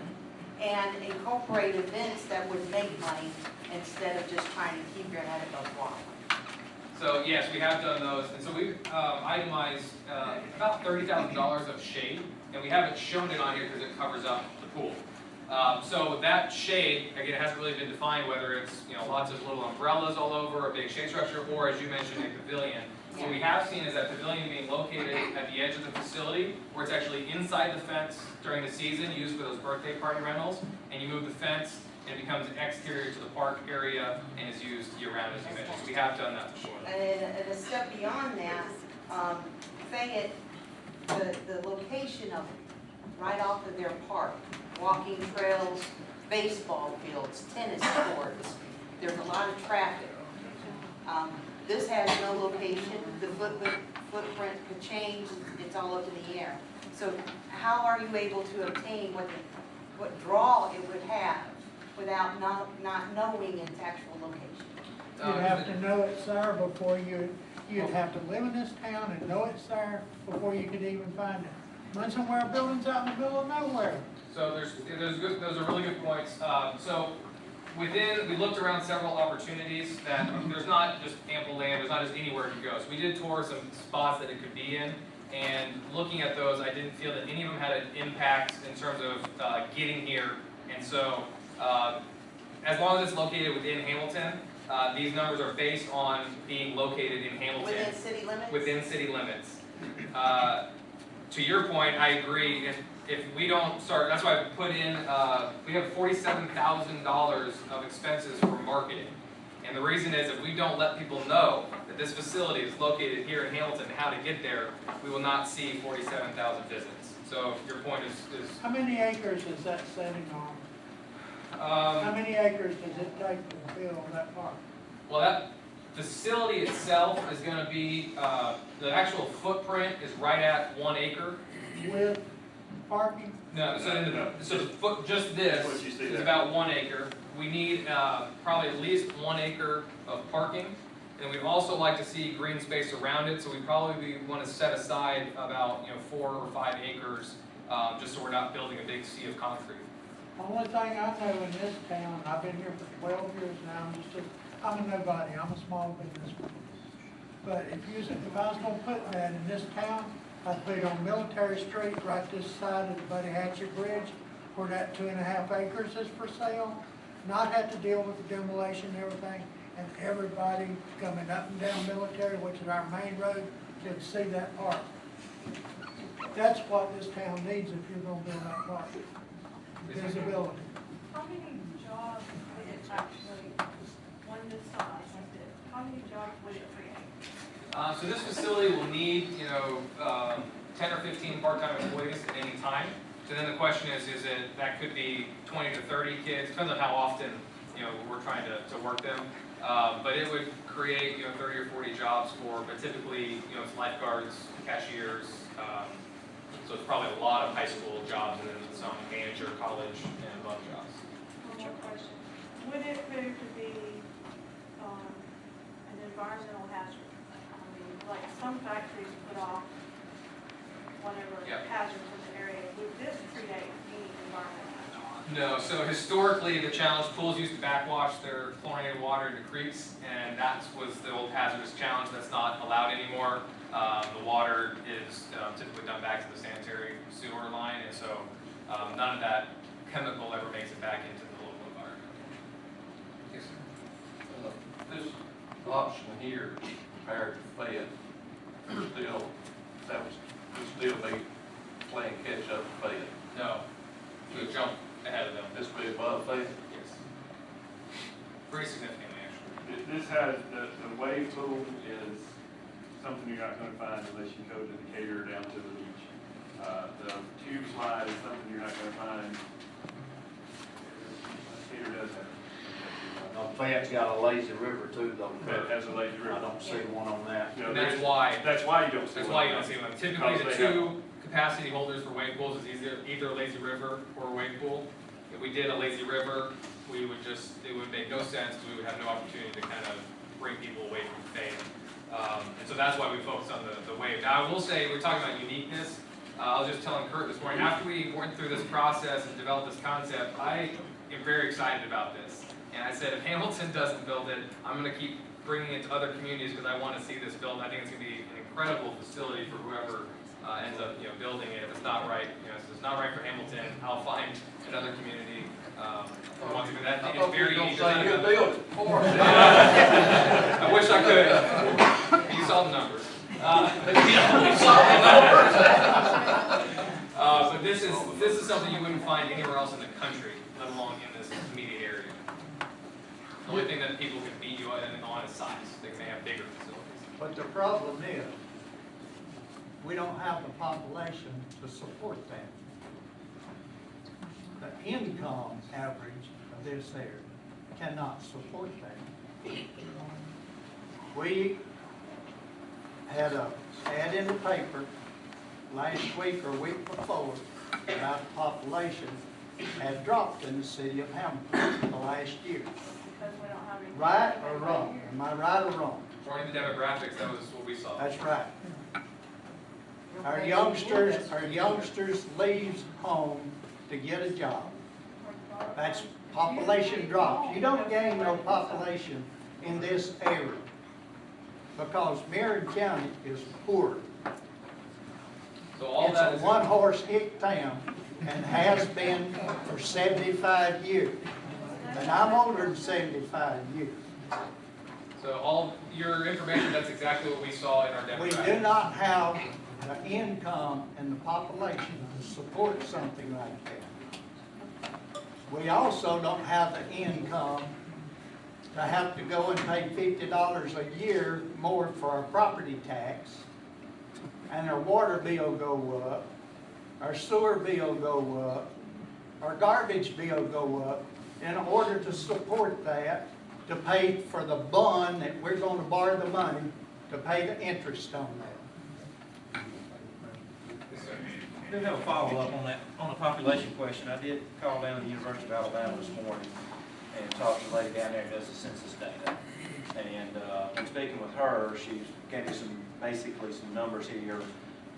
N: and incorporate events that would make money instead of just trying to keep your head above water.
E: So yes, we have done those, and so we've itemized about $30,000 of shade, and we haven't shown it on here because it covers up the pool. So that shade, again, it hasn't really been defined whether it's, you know, lots of little umbrellas all over, a big shade structure, or as you mentioned, a pavilion. What we have seen is that pavilion being located at the edge of the facility, where it's actually inside the fence during the season, used for those birthday party rentals, and you move the fence, and it becomes exterior to the park area, and is used year-round, as you mentioned. So we have done that before.
N: And a step beyond that, Fayette, the location of it, right off of their park, walking trails, baseball fields, tennis courts, there's a lot of traffic. This has no location, the footprint could change, it's all up in the air. So how are you able to obtain what draw it would have without not knowing its actual location?
G: You'd have to know it's there before you'd have to live in this town and know it's there before you could even find it. Run somewhere, buildings out in the middle of nowhere.
E: So those are really good points. So we looked around several opportunities that there's not just ample land, there's not just anywhere to go. So we did tour some spots that it could be in, and looking at those, I didn't feel that any of them had an impact in terms of getting here. And so as long as it's located within Hamilton, these numbers are based on being located in Hamilton.
N: Within city limits?
E: Within city limits. To your point, I agree. If we don't start, that's why I put in, we have $47,000 of expenses for marketing. And the reason is if we don't let people know that this facility is located here in Hamilton, how to get there, we will not see 47,000 visits. So your point is
G: How many acres is that setting on? How many acres does it take to build that park?
E: well, that facility itself is going to be, the actual footprint is right at 1 acre.
G: With parking?
E: No, so the foot, just this
D: What you see
E: is
D: there.
E: about 1 acre. We need probably at least 1 acre of parking, and we'd also like to see green space around it. So we probably want to set aside about 4 or 5 acres, just so we're not building a big sea of concrete.
G: Only thing I know in this town, I've been here for 12 years now, I'm a nobody, I'm a small businessman. But if I was gonna put that in this town, I'd put it on Military Street, right this side of the Buddy Hatchet Bridge, where that 2.5 acres is for sale. Not have to deal with the demolition and everything, and everybody coming up and down Military, which is our main road, could see that park. That's what this town needs if you're gonna build that park. Visibility.
K: How many jobs would it actually, one this size like this, how many jobs would it create?
E: So this facility will need 10 or 15 part-time employees at any time. So then the question is that could be 20 to 30 kids, depends on how often we're trying to work them. But it would create 30 or 40 jobs but typically it's lifeguards, cashiers. So it's probably a lot of high school jobs and then some manager, college, and above jobs.
K: One more question. Would it prove to be an environmental hazard? I mean, like some factories put off whatever hazards in the area. Would this create any environmental hazard?
E: No, so historically the challenge, pools used to backwash their chlorinated water into creeks, and that was the old hazardous challenge that's not allowed anymore. The water is typically dumped back to the sanitary sewer line, and so none of that chemical ever makes it back into the local environment. Yes, sir.
H: This option here compared to Fayette, would still be playing catch up to Fayette.
E: No, we would jump ahead of them.
H: This be above Fayette?
E: Yes. Pretty significantly, actually.
D: This has, the wave pool is something you're not gonna find unless you go to Decatur down to the beach. The tube slide is something you're not gonna find. Decatur does have.
I: Fayette's got a lazy river too, though.
D: It has a lazy river.
I: I don't see one on that.
D: You know,
E: And that's why
D: you don't see
E: That's
D: one.
E: why you don't see them. Typically, the
D: Because they
E: two capacity holders for wave pools is either a lazy river or a wave pool. If we did a lazy river, it would make no sense, we would have no opportunity to kind of bring people away from Fayette. And so that's why we focus on the wave. Now, I will say, we're talking about uniqueness. I was just telling Kurt this morning, after we went through this process and developed this concept, I am very excited about this. And I said, if Hamilton doesn't build it, I'm going to keep bringing it to other communities because I want to see this built. I think it's going to be an incredible facility for whoever ends up, building it. If it's not right, if it's not right for Hamilton, I'll find another community who wants to do that. I think it's very easy. I wish I could. You saw the numbers. But this is something you wouldn't find anywhere else in the country, let alone in this immediate area. The only thing that people can beat you on is size. They may have bigger facilities.
G: But the problem is, we don't have the population to support that. The income average of this area cannot support that. We had an ad in the paper last week or week before about the population had dropped in the city of Hamilton the last year.
K: Because we don't have any.
G: Right or wrong? Am I right or wrong?
E: According to the demographics, that was what we saw.
G: That's right. Our youngsters leaves home to get a job. That's population drops. You don't gain no population in this area because Marion County is poor.
E: So all
G: It's
E: that
G: a
E: is
G: one-horse hick town and has been for 75 years. And I'm older than 75 years.
E: so all your information. That's exactly what we saw in our
G: We
E: demographics.
G: do not have the income and the population to support something like that. We also don't have the income to have to go and pay $50 a year more for our property tax, and our water bill go up, our sewer bill go up, our garbage bill go up, in order to support that, to pay for the bond that we're going to borrow the money to pay the interest on that.
O: I do have a follow-up on that, on the population question. I did call down to the University of Alabama this morning and talked to the lady down there who does the census data. And in speaking with her, she gave me basically some numbers here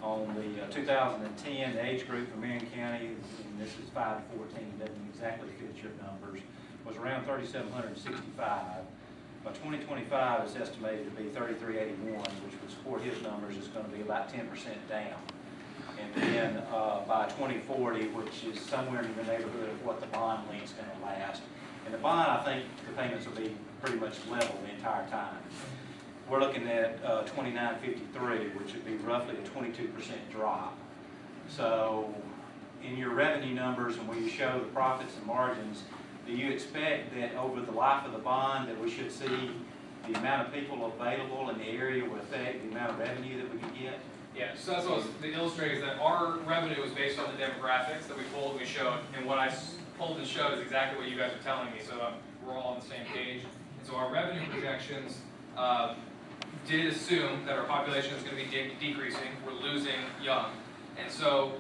O: on the 2010, the age group for Marion County, and this is 5 to 14, doesn't exactly fit your numbers, was around 3,765. By 2025, it's estimated to be 3,381, which would support his numbers. It's going to be about 10% down. And then by 2040, which is somewhere in the neighborhood of what the bond link's going to last. And the bond, I think the payments will be pretty much level the entire time. We're looking at 2953, which would be roughly a 22% drop. So in your revenue numbers and when you show the profits and margins, do you expect that over the life of the bond that we should see the amount of people available in the area will affect the amount of revenue that we can get?
E: Yeah, so that's what I was illustrating, is that our revenue is based on the demographics that we pulled and we showed, and what I pulled and showed is exactly what you guys are telling me, so we're all on the same page. And so our revenue projections did assume that our population is going to be decreasing, we're losing young. And so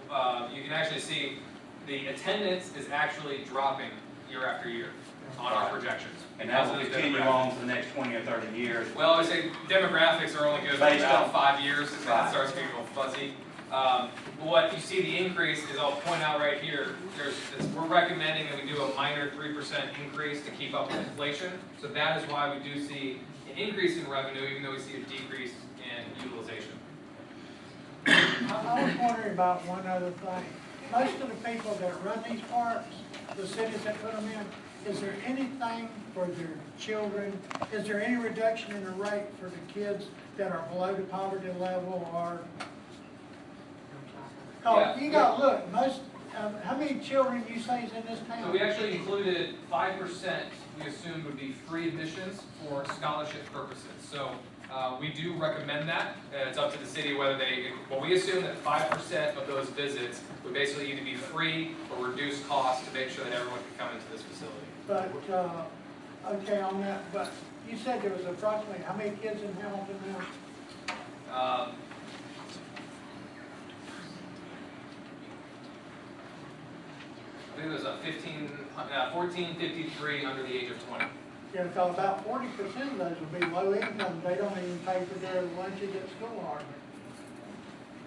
E: you can actually see the attendance is actually dropping year after year on our projections.
O: And that will continue on for the next 20 or 30 years.
E: Well, I would say demographics are only good for about 5 years, and then it starts getting a little fuzzy. What you see the increase is, I'll point out right here, we're recommending that we do a minor 3% increase to keep up with inflation. So that is why we do see an increase in revenue, even though we see a decrease in utilization.
G: I was wondering about one other thing. Most of the people that run these parks, the cities that put them in, is there anything for their children? Is there any reduction in the rate for the kids that are below the poverty level or?
E: Yeah.
G: You got, look, most, how many children you say is in this town?
E: So we actually included 5% we assumed would be free admissions for scholarship purposes. So we do recommend that. It's up to the city whether well, we assume that 5% of those visits would basically either be free or reduce costs to make sure that everyone can come into this facility.
G: But, okay on that, but you said there was approximately how many kids in Hamilton now?
E: I think there's a 1453 under the age of 20.
G: Yeah, because about 40% of those will be low income. They don't even pay for their lunches at school hardly.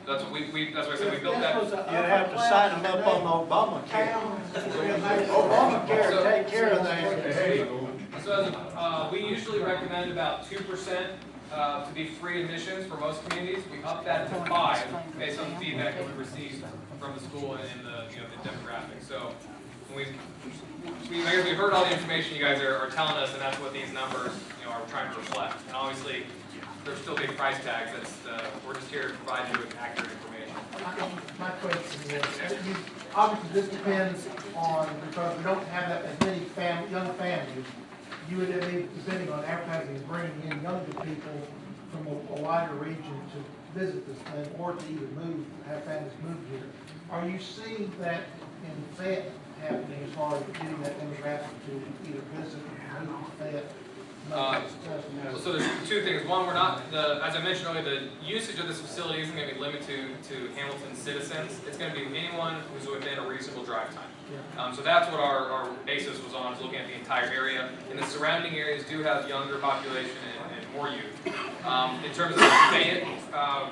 E: That's what that's why I said we built that.
G: You'd have to sign them up on Obamacare. Obamacare take care of that.
E: So we usually recommend about 2% to be free admissions for most communities. We upped that to 5 based on the feedback that we received from the school and the the demographics. So we've heard all the information you guys are telling us, and that's what these numbers are trying to reflect. And obviously, there's still big price tags. We're just here to provide you with accurate information.
J: My question is, obviously this depends on, because we don't have that as many young families, you would be depending on advertising and bringing in younger people from a wider region to visit this thing or to either move, have families move here. Are you seeing that in Fayette happening as far as getting that demographic to either visit or move to Fayette?
E: So there's two things. One, we're not, as I mentioned earlier, the usage of this facility isn't going to be limited to Hamilton citizens. It's going to be anyone who's within a reasonable drive time. So that's what our basis was on, is looking at the entire area. And the surrounding areas do have younger population and more youth. In terms of Fayette,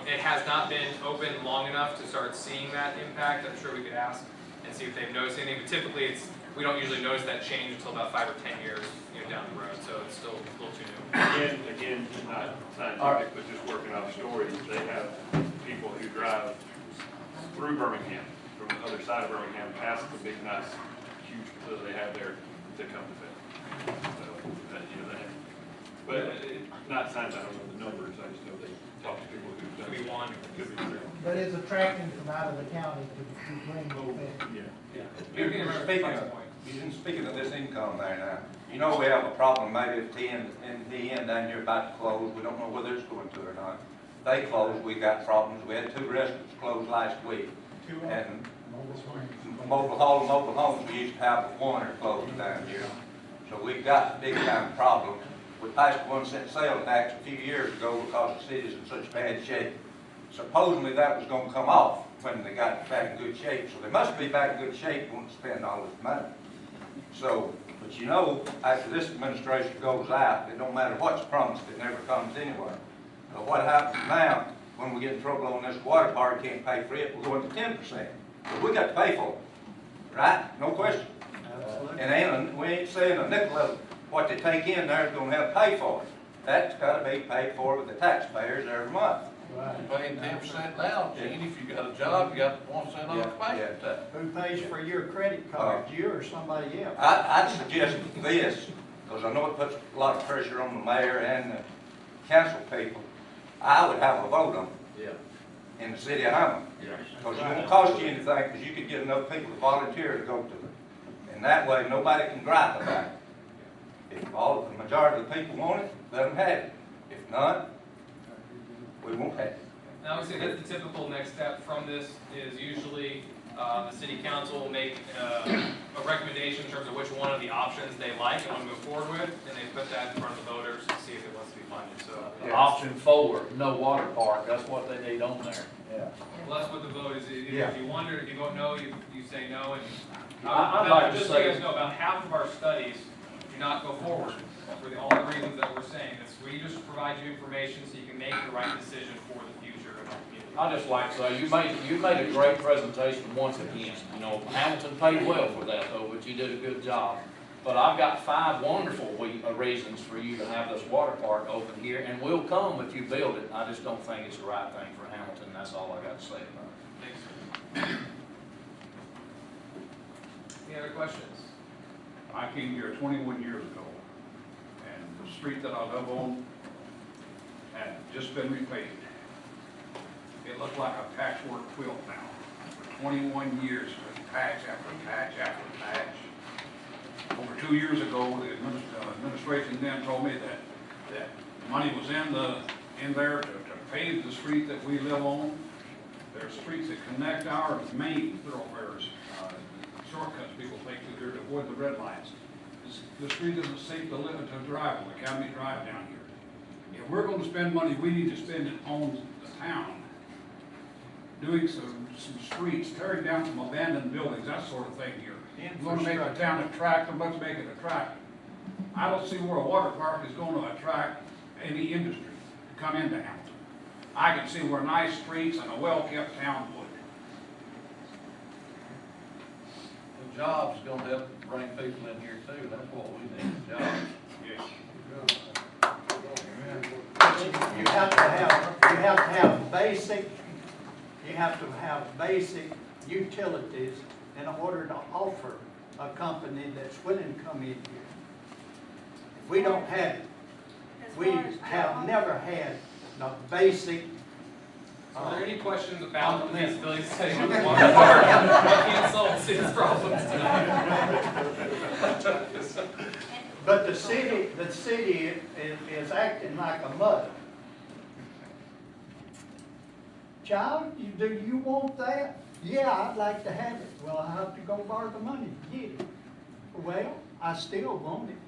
E: it has not been open long enough to start seeing that impact. I'm sure we could ask and see if they've noticed anything. But typically, we don't usually notice that change until about 5 or 10 years down the road. So it's still a little too new.
D: Again, not scientific, but just working off stories. They have people who drive through Birmingham, from the other side of Birmingham, past the big, nice, huge facility they have there to come to Fayette. So, but not scientific, I don't know the numbers. I just know they talk to people who've done it. Could be one.
J: But it's attracting from out of the county to bring them in.
L: Speaking of this income there now, you know we have a problem maybe if the end down here about to close. We don't know whether it's going to or not. If they close, we got problems. We had 2 restaurants closed last week. And mobile homes, we used to have 1 or closed down here. So we've got a big time problem. We passed a 1-cent sales tax a few years ago because the city's in such bad shape. Supposedly that was going to come off when they got back in good shape. So they must be back in good shape wanting to spend all this money. So, but after this administration goes out, it don't matter what's promised, it never comes anywhere. But what happens now, when we get in trouble on this water park, can't pay for it, we're going to 10%. But we got to pay for it, right? No question. Absolutely. And we ain't saying a nickel of what they take in there is going to have to pay for it. That's got to be paid for with the taxpayers every month.
H: You're paying 10% now, Gene. If you got a job, you got 1% on the pay.
F: Who pays for your credit card, you or somebody else?
L: I'd suggest this, because I know it puts a lot of pressure on the mayor and the council people. I would have a vote on it in the city of Hammond. Because it won't cost you anything, because you could get enough people to volunteer to go to it. And that way, nobody can gripe about it. If the majority of the people want it, let them have it. If not, we won't have it.
E: Now, I would say that's the typical next step from this is usually the city council will make a recommendation in terms of which one of the options they like and want to move forward with, and they put that in front of the voters to see if it wants to be funded. So
I: Option 4, no water park, that's what they need on there.
E: well, that's what the vote is. If you wonder, if you vote no, you say no. And
I: I'd like to
E: just so you guys know, about half of our studies do not go forward for all the reasons that we're saying. We just provide you information so you can make the right decision for the future of our community.
I: I just like to say, you made a great presentation once again. Hamilton paid well for that though, but you did a good job. But I've got 5 wonderful reasons for you to have this water park open here, and we'll come if you build it. I just don't think it's the right thing for Hamilton. That's all I got to say about it.
E: Thanks. Any other questions?
P: I came here 21 years ago, and the street that I live on had just been repaved. It looked like a patchwork quilt now. For 21 years, with patch after patch after patch. Over 2 years ago, the administration then told me that money was in there to pave the street that we live on. There are streets that connect our main thoroughfares, shortcuts people take through here to avoid the red lights. The street isn't safe to drive on, Academy Drive down here. If we're going to spend money, we need to spend it on the town. Doing some streets, tearing down some abandoned buildings, that sort of thing here. We're going to make the town attractive, let's make it attractive. I don't see where a water park is going to attract any industry to come into Hamilton. I can see where nice streets and a well-kept town would.
H: The job's gonna help bring people in here too. That's what we need, jobs.
P: Yes.
G: You have to have basic, you have to have basic utilities in order to offer a company that's willing to come in here. If we don't have it, we have never had the basic.
E: Are there any questions about the feasibility study on the water park? I can't solve the city's problems tonight.
G: But the city is acting like a mother. Child, do you want that? Yeah, I'd like to have it. Well, I have to go borrow the money to get it. Well, I still want it.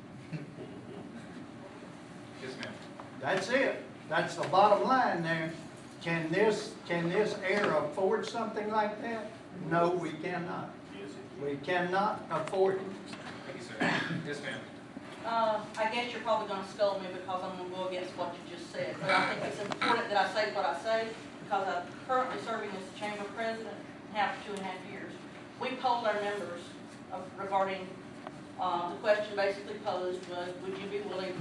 E: Yes, ma'am.
G: That's it. That's the bottom line there. Can this heir afford something like that? No, we cannot. We cannot afford it.
E: Thank you, sir. Yes, ma'am.
N: I guess you're probably gonna scold me because I'm gonna go against what you just said, but I think it's important that I say what I say, because I'm currently serving as the chamber president and have for 2.5 years. We polled our members regarding, the question basically posed was, would you be willing,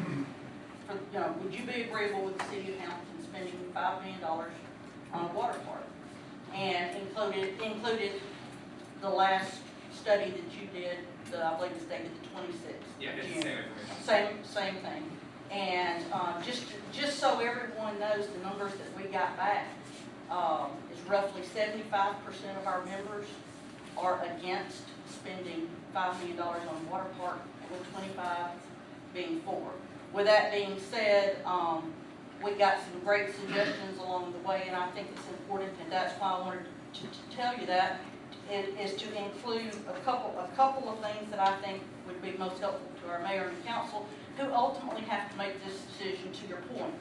N: would you be agreeable with the city of Hamilton spending $5 million on a water park? And included the last study that you did, I believe it's dated the 26th.
E: Yeah, it's the
N: June.
E: same information.
N: Same thing. And just so everyone knows, the numbers that we got back is roughly 75% of our members are against spending $5 million on a water park, with 25 being for. With that being said, we got some great suggestions along the way, and I think it's important, and that's why I wanted to tell you that, is to include a couple of things that I think would be most helpful to our mayor and council, who ultimately have to make this decision, to your point.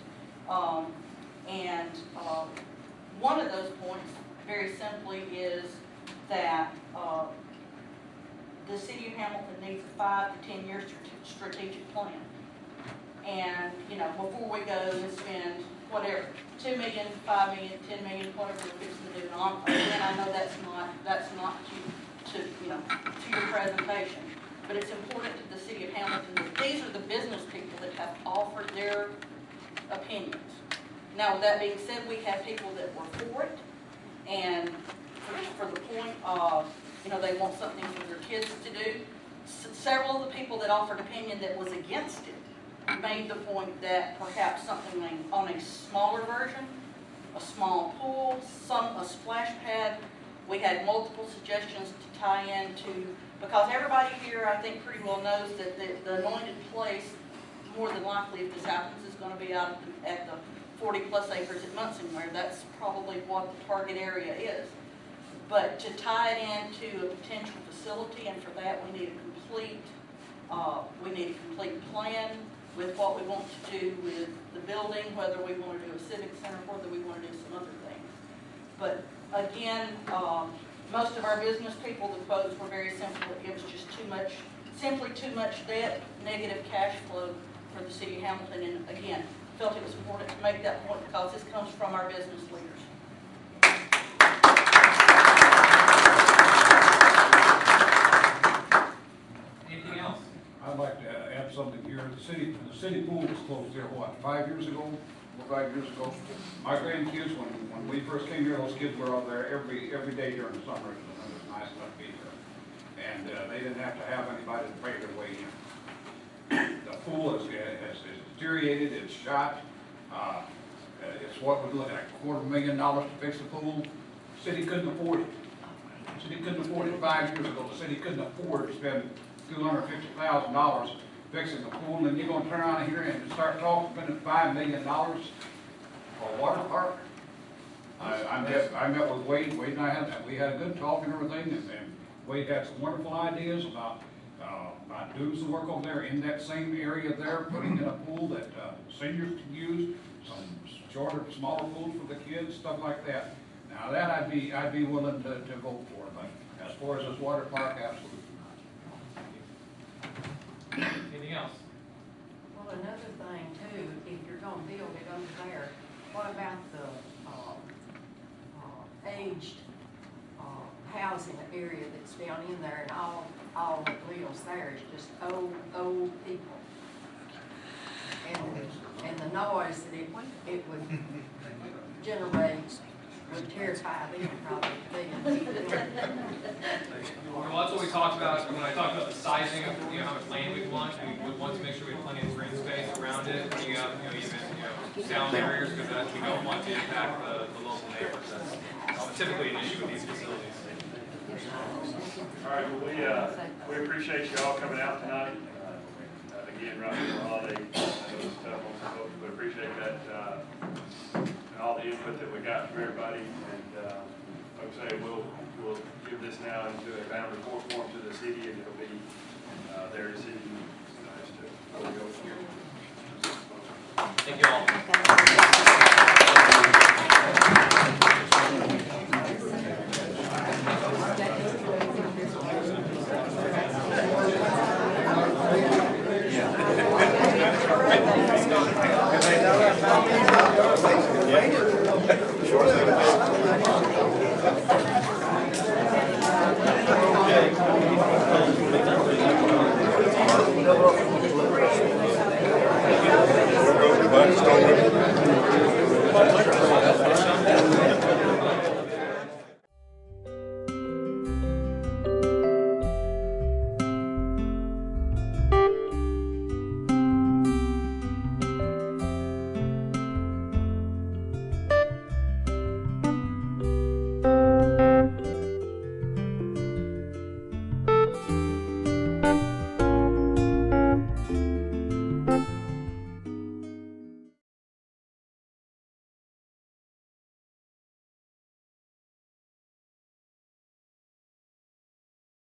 N: One of those points, very simply, is that the city of Hamilton needs a 5 to 10 year strategic plan. And, before we go and spend whatever, $2 million, $5 million, $10 million, whatever we're fixing to do. And again, I know that's not to your presentation, but it's important to the city of Hamilton that these are the business people that have offered their opinions. Now, with that being said, we have people that were for it, and for the point of, they want something for their kids to do. Several of the people that offered opinion that was against it made the point that perhaps something on a smaller version, a small pool, a splash pad. We had multiple suggestions to tie into, because everybody here, I think, pretty well knows that the anointed place, more than likely, if this happens, is going to be out at the 40+ acres at Munsingware. That's probably what the target area is. But to tie it into a potential facility, and for that we need a complete plan with what we want to do with the building, whether we want to do a civic center, whether we want to do some other things. But again, most of our business people, the quotes were very simple. It was just simply too much debt, negative cash flow for the city of Hamilton. And again, felt it was important to make that point because this comes from our business leaders.
E: Anything else?
P: I'd like to add something here. The city pool was closed there, 5 years ago? 5 years ago. My grandkids, when we first came here, those kids were out there every day during the summer. It was nice enough to be there. And they didn't have to have anybody to pay their way in. The pool is deteriorated, it's shot. It's what we're looking at, $250,000 to fix the pool. City couldn't afford it. City couldn't afford it 5 years ago. The city couldn't afford to spend $250,000 fixing the pool, and then you're gonna turn around here and start talking, spending $5 million for a water park? I met with Wade and I we had a good talk and everything, and Wade had some wonderful ideas about doing some work over there in that same area there, putting in a pool that seniors can use, some shorter, smaller pools for the kids, stuff like that. Now that I'd be willing to vote for, but as far as this water park, absolutely not.
E: Anything else?
B: Well, another thing too, if you're gonna build it over there, what about the aged housing area that's down in there, and all that lives there is just old people? noise that it would generate would terrify them probably.
E: Well, that's what we talked about, when I talked about the sizing of, how much land we want, we would want to make sure we have plenty of green space around it, and you have, even, sound barriers, because we don't want to impact the local neighbors. That's typically an issue with these facilities.
D: All right, well, we appreciate you all coming out tonight. Again, right before the holiday, I know it's tough on some folks, but appreciate that, and all the input that we got from everybody. And, like I say, we'll give this now into a bound report form to the city, and it'll be, their decision